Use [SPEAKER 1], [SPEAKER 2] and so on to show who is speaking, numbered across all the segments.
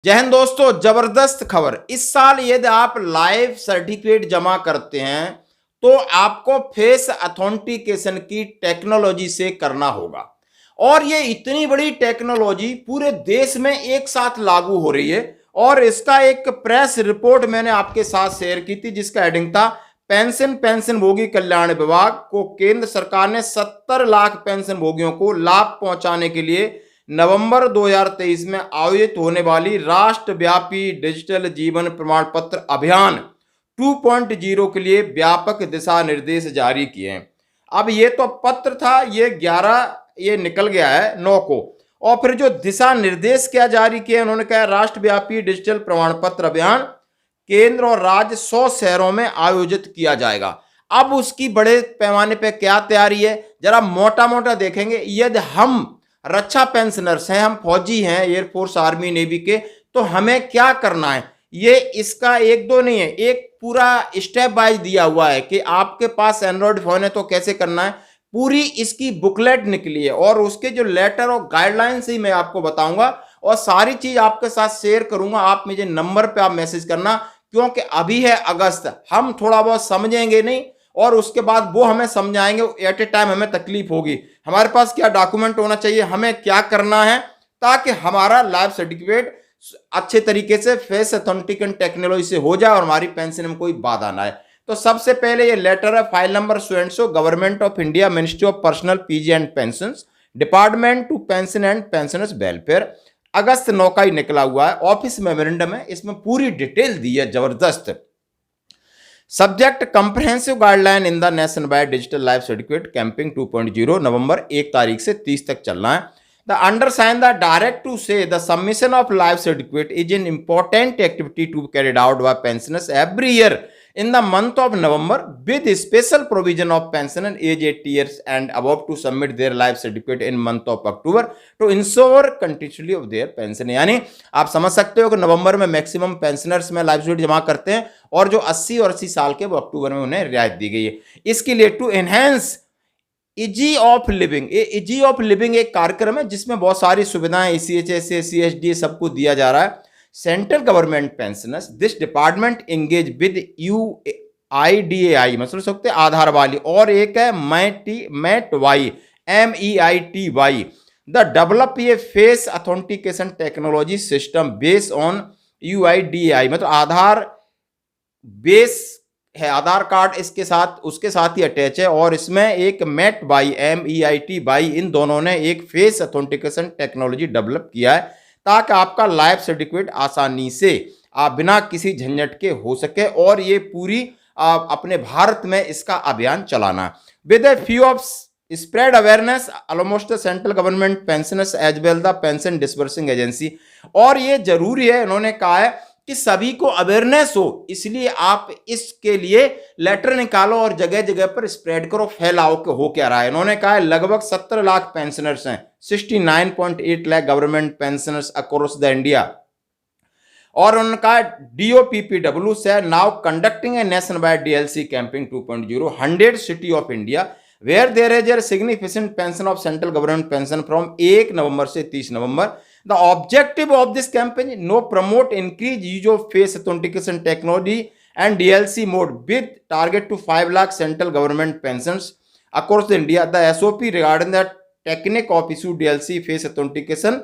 [SPEAKER 1] जय हिंद दोस्तों, जबरदस्त खबर। इस साल यदि आप लाइफ सर्टिफिकेट जमा करते हैं तो आपको फेस अथेंटिकेशन की टेक्नोलॉजी से करना होगा। और ये इतनी बड़ी टेक्नोलॉजी पूरे देश में एक साथ लागू हो रही है। और इसका एक प्रेस रिपोर्ट मैंने आपके साथ शेयर की थी जिसका हेडिंग था पेंशनभोगी कल्याण विभाग को केंद्र सरकार ने 70 लाख पेंशनभोगियों को लाभ पहुंचाने के लिए नवंबर 2023 में आयोजित होने वाली राष्ट्रव्यापी डिजिटल जीवन प्रमाण पत्र अभियान 2.0 के लिए व्यापक दिशा निर्देश जारी किए हैं। अब ये तो पत्र था, ये निकल गया है 9 को। और फिर जो दिशा निर्देश क्या जारी किए, उन्होंने कहा राष्ट्रव्यापी डिजिटल प्रमाण पत्र अभियान केंद्र और राज्य 100 शहरों में आयोजित किया जाएगा। अब उसकी बड़े पैमाने पर क्या तैयारी है, जरा मोटा मोटा देखेंगे। यदि हम रक्षा पेंशनर्स हैं, हम फौजी हैं एयरफोर्स आर्मी नेवी के, तो हमें क्या करना है, ये इसका एक दो नहीं है, एक पूरा स्टेप वाइज दिया हुआ है कि आपके पास एंड्रॉइड फोन है तो कैसे करना है। पूरी इसकी बुकलेट निकली है और उसके जो लेटर और गाइडलाइंस ही मैं आपको बताऊंगा और सारी चीज आपके साथ शेयर करूंगा। आप मुझे नंबर पे आप मैसेज करना, क्योंकि अभी है अगस्त, हम थोड़ा बहुत समझेंगे नहीं और उसके बाद वो हमें समझाएंगे, एट ए टाइम हमें तकलीफ होगी। हमारे पास क्या डॉक्यूमेंट होना चाहिए, हमें क्या करना है ताकि हमारा लाइफ सर्टिफिकेट अच्छे तरीके से फेस अथेंटिकेशन टेक्नोलॉजी से हो जाए और हमारी पेंशन में कोई बाधा ना आए। तो सबसे पहले ये लेटर है, file number so government of India, ministry of personnel PG and pension, department to pension and pensioners welfare, अगस्त 9 का ही निकला हुआ है। ऑफिस मेमोरेंडम है, इसमें पूरी डिटेल दी है, जबरदस्त। Subject comprehensive guideline in the nation wide digital life certificate camping 2.0 नवंबर 1 तारीख से 30 तक चलना है। The undersign the direct to say the submission of life certificate is an important activity to carried out by pensioners every year in the month of November with special provision of pensioner age 80 years and above to submit their life certificate in month of October to ensure continuity of their pension। यानी आप समझ सकते हो कि नवंबर में maximum pensioners में life certificate जमा करते हैं और जो 80 और 80 साल के वो अक्टूबर में उन्हें रियायत दी गई है। इसके लिए to enhance ease of living, ease of living एक कार्यक्रम है जिसमें बहुत सारी सुविधाएं ECHS CSD सबको दिया जा रहा है। Central government pensioners this department engage with UIDAI, मतलब सकते आधार वाली, और एक है METY MEITY द डेवलप ये face authentication technology system based on UIDAI, मतलब आधार बेस है, आधार कार्ड इसके साथ उसके साथ ही अटैच है। और इसमें एक MEITY इन दोनों ने एक फेस अथेंटिकेशन टेक्नोलॉजी डेवलप किया है ताकि आपका लाइफ सर्टिफिकेट आसानी से बिना किसी झंझट के हो सके। और ये पूरी अपने भारत में इसका अभियान चलाना है with a few of spread awareness almost central government pensioners as well the pension disbursing agency. और ये जरूरी है, इन्होंने कहा है कि सभी को अवेयरनेस हो, इसलिए आप इसके लिए लेटर निकालो और जगह जगह पर स्प्रेड करो, फैलाओ के हो क्या रहा है। इन्होंने कहा है लगभग 17 लाख पेंशनर्स हैं, 69.8 lakh government pensioners across the India. और उनका DOPPW से now conducting a nation wide DLC camping 2.0 100 city of India where there is a significant pension of central government pension from 1 November से 30 नवंबर। The objective of this campaign no promote increase use of face authentication technology and DLC mode with target to 5 lakh central government pensions across the India. The SOP regarding the technique of issue DLC face authentication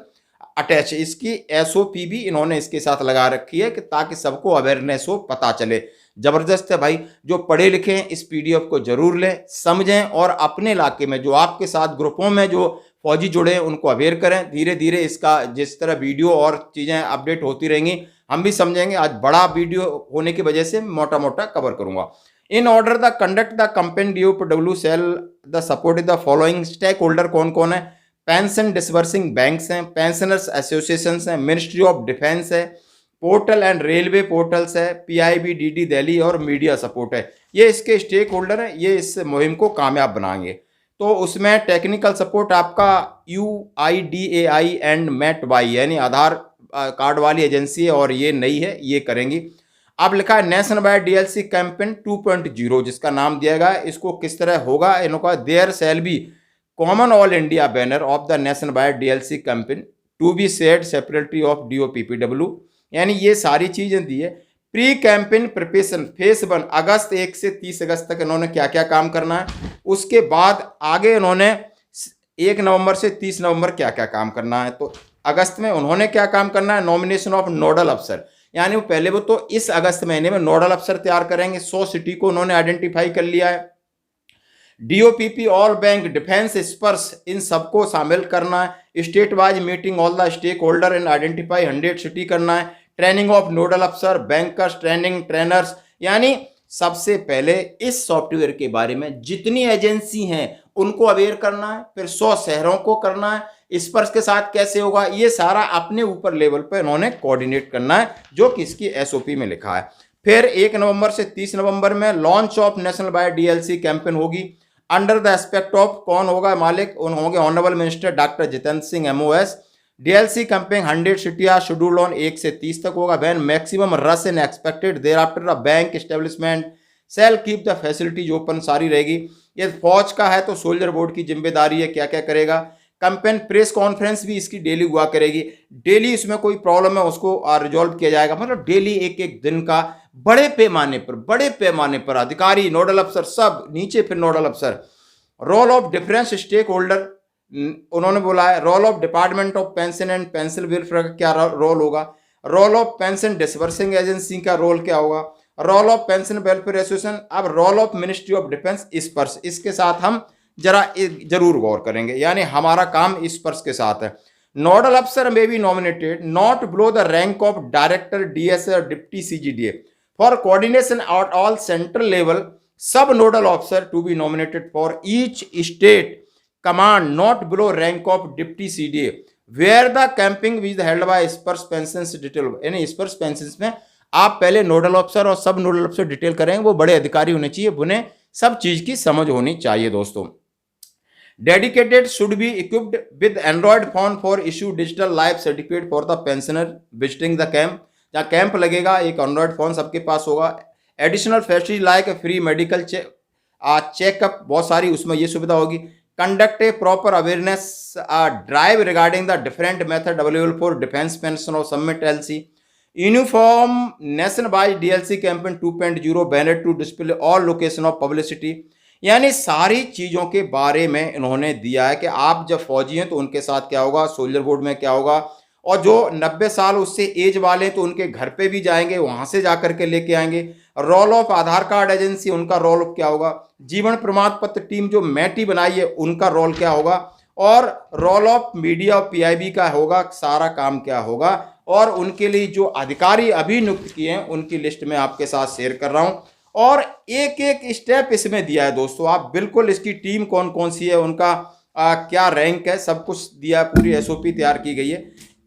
[SPEAKER 1] attach, इसकी SOP भी इन्होंने इसके साथ लगा रखी है कि ताकि सबको अवेयरनेस हो, पता चले। जबरदस्त है भाई, जो पढ़े लिखे हैं इस PDF को जरूर लें, समझें और अपने इलाके में जो आपके साथ ग्रुपों में जो फौजी जुड़े हैं उनको अवेयर करें। धीरे धीरे इसका जिस तरह वीडियो और चीज़ें अपडेट होती रहेंगी हम भी समझेंगे। आज बड़ा वीडियो होने की वजह से मोटा मोटा कवर करूंगा। In order the conduct the campaign DOPPW cell the support the following stake holder कौन कौन है, पेंशन डिसबर्सिंग बैंक्स हैं, पेंशनर्स एसोसिएशन हैं, मिनिस्ट्री ऑफ डिफेंस है, पोर्टल एंड रेलवे पोर्टल्स है, PIB DD दिल्ली और मीडिया सपोर्ट है। ये इसके स्टेक होल्डर हैं, ये इस मुहिम को कामयाब बनाएंगे। तो उसमें टेक्निकल सपोर्ट आपका UIDAI एंड METY यानी आधार कार्ड वाली एजेंसी है और ये नई है, ये करेंगी। अब लिखा है नेशन वाइड DLC कैंपेन 2.0 जिसका नाम दिया गया है। इसको किस तरह होगा, इन्होंने कहा there shall be common all India banner of the nation wide DLC campaign to be said separately of DOPPW। यानी ये सारी चीजें दी है। प्री कैंपेन प्रिपरेशन फेज 1 अगस्त 1 से 30 अगस्त तक इन्होंने क्या क्या काम करना है। उसके बाद आगे इन्होंने 1 नवंबर से 30 नवंबर क्या क्या काम करना है। तो अगस्त में उन्होंने क्या काम करना है, नॉमिनेशन ऑफ नोडल अफसर, यानी वो तो इस अगस्त महीने में नोडल अफसर तैयार करेंगे। 100 सिटी को उन्होंने आइडेंटिफाई कर लिया है। DOPP ऑल बैंक डिफेंस स्पर्श इन सबको शामिल करना है। State wise meeting all the stake holder and identify 100 city करना है। ट्रेनिंग ऑफ नोडल अफसर, बैंकर्स ट्रेनिंग, ट्रेनर्स, यानी सबसे पहले इस सॉफ्टवेयर के बारे में जितनी एजेंसी हैं उनको अवेयर करना है। फिर 100 शहरों को करना है। स्पर्श के साथ कैसे होगा, ये सारा अपने ऊपर लेवल पर इन्होंने कोऑर्डिनेट करना है, जो कि इसकी SOP में लिखा है। फिर 1 नवंबर से 30 नवंबर में launch of national wide DLC campaign होगी। अंडर द एस्पेक्ट ऑफ कौन होगा मालिक, उन होंगे honourable minister doctor Jitendra Singh MOS। DLC campaign 100 सिटियां शेड्यूल ऑन 1 से 30 तक होगा। When maximum rush in expected thereafter the bank establishment cell keep the facilities open, सारी रहेगी। ये फौज का है तो सोल्जर बोर्ड की जिम्मेदारी है, क्या क्या करेगा। कैंपेन प्रेस कॉन्फ्रेंस भी इसकी डेली हुआ करेगी। डेली इसमें कोई प्रॉब्लम है उसको रिजॉल्व किया जाएगा। मतलब डेली एक एक दिन का बड़े पैमाने पर अधिकारी, नोडल अफसर, सब नीचे फिर नोडल अफसर। Role of difference stakeholder उन्होंने बोला है। Role of department of pension and pension welfare का क्या रोल होगा। Role of pension disbursing agency का रोल क्या होगा। Role of pension welfare association. अब role of ministry of defence Sparsh, इसके साथ हम जरूर गौर करेंगे, यानी हमारा काम स्पर्श के साथ है। नोडल अफसर may be nominated not below the rank of director, DS और deputy CGDA for coordination at all central level. Sub nodal officer to be nominated for each state command not below rank of deputy CDA where the camping was held by Sparsh pension detail. यानी Sparsh pension में आप पहले nodal officer और सब nodal officer detail करेंगे, वो बड़े अधिकारी होने चाहिए, उन्हें सब चीज की समझ होनी चाहिए। दोस्तों, dedicated should be equipped with Android phone for issue digital life certificate for the pensioner visiting the camp. जहाँ कैंप लगेगा एक एंड्रॉइड फोन सबके पास होगा। Additional facility like free medical checkup, बहुत सारी उसमें ये सुविधा होगी। Conduct a proper awareness drive regarding the different method available for defence pension और submit LC। Uniform nation wide DLC campaign 2.0 banner to display all location of publicity. यानी सारी चीज़ों के बारे में इन्होंने दिया है कि आप जब फौजी हैं तो उनके साथ क्या होगा, सोल्जर बोर्ड में क्या होगा, और जो 90 साल उससे एज वाले हैं तो उनके घर पे भी जाएंगे, वहाँ से जा करके लेके आएंगे। Role of Aadhaar card agency, उनका रोल क्या होगा। जीवन प्रमाण पत्र टीम जो मैटी बनाई है उनका रोल क्या होगा, और रोल ऑफ मीडिया और PIB का होगा, सारा काम क्या होगा। और उनके लिए जो अधिकारी अभी नियुक्त किए हैं उनकी लिस्ट में आपके साथ शेयर कर रहा हूँ, और एक एक स्टेप इसमें दिया है दोस्तों। आप बिल्कुल इसकी टीम कौन कौन सी है, उनका क्या रैंक है, सब कुछ दिया, पूरी SOP तैयार की गई है।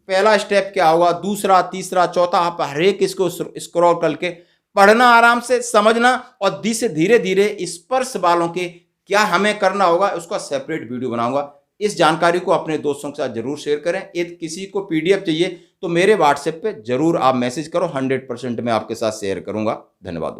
[SPEAKER 1] पहला स्टेप क्या होगा, दूसरा, तीसरा, चौथा, आप हर एक इसको स्क्रॉल करके पढ़ना, आराम से समझना, और धीरे धीरे स्पर्श वालों के क्या हमें करना होगा उसका सेपरेट वीडियो बनाऊंगा। इस जानकारी को अपने दोस्तों के साथ जरूर शेयर करें। यदि किसी को PDF चाहिए तो मेरे WhatsApp पे जरूर आप मैसेज करो, 100% मैं आपके साथ शेयर करूंगा। धन्यवाद।